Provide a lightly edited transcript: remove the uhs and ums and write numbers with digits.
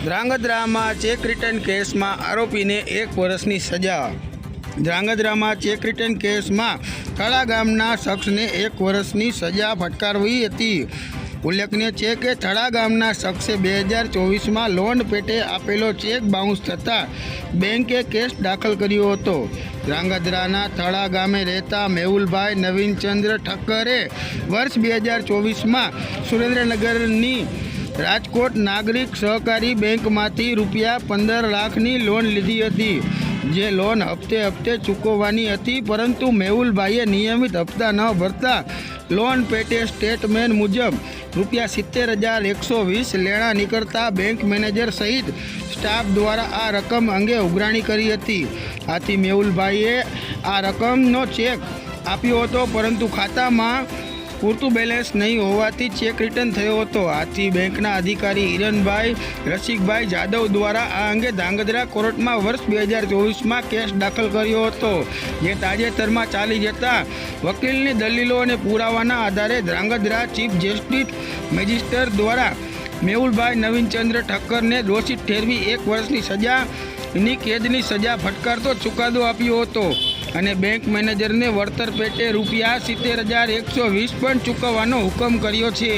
ધ્રાંગધ્રામાં cheque return કેસમાં આરોપીને 1 વર્ષની સજા। ધ્રાંગધ્રામાં ચેક રિટર્ન કેસમાં થળા ગામના શખ્સને 1 વર્ષની સજા ફટકારવી હતી। ઉલ્લેખનીય છે કે થળા ગામના શખ્સે 2024માં લોન પેટે આપેલો ચેક બાઉન્સ થતાં બેંકે કેસ દાખલ કર્યો હતો। ધ્રાંગધ્રાના થળા ગામે રહેતા મેહુલભાઈ નવીનચંદ્ર ઠક્કરે વર્ષ 2024માં સુરેન્દ્રનગરની રાજકોટ નાગરિક સહકારી બેંકમાંથી ₹15 લાખની લોન લીધી હતી, જે લોન હપ્તે ચૂકવવાની હતી, પરંતુ મેહુલભાઈએ નિયમિત હપ્તા ન ભરતા લોન પેટે સ્ટેટમેન્ટ મુજબ ₹70,120 લેણા નીકળતા બેંક મેનેજર સહિત સ્ટાફ દ્વારા આ રકમ અંગે ઉઘરાણી કરી હતી। આથી મેહુલભાઈએ આ રકમનો ચેક આપ્યો હતો, પરંતુ ખાતામાં પૂરતું બેલેન્સ નહીં હોવાથી ચેક રિટર્ન થયો હતો। આથી બેંકના અધિકારી હિરણભાઈ રસિકભાઈ જાદવ દ્વારા આ અંગે ધ્રાંગધ્રા કોર્ટમાં વર્ષ 2024માં કેસ દાખલ કર્યો હતો, જે તાજેતરમાં ચાલી જતા વકીલની દલીલો અને પુરાવાના આધારે ધ્રાંગધ્રા ચીફ જસ્ટિસ મેજિસ્ટ્રેટ દ્વારા મેહુલભાઈ નવીનચંદ્ર ઠક્કરને દોષિત ઠેરવી 1 વર્ષની સજાની કેદની સજા ફટકારતો ચુકાદો આપ્યો હતો અને બેંક મેનેજરને વળતર પેટે ₹70,120 પણ ચૂકવવાનો હુકમ કર્યો છે।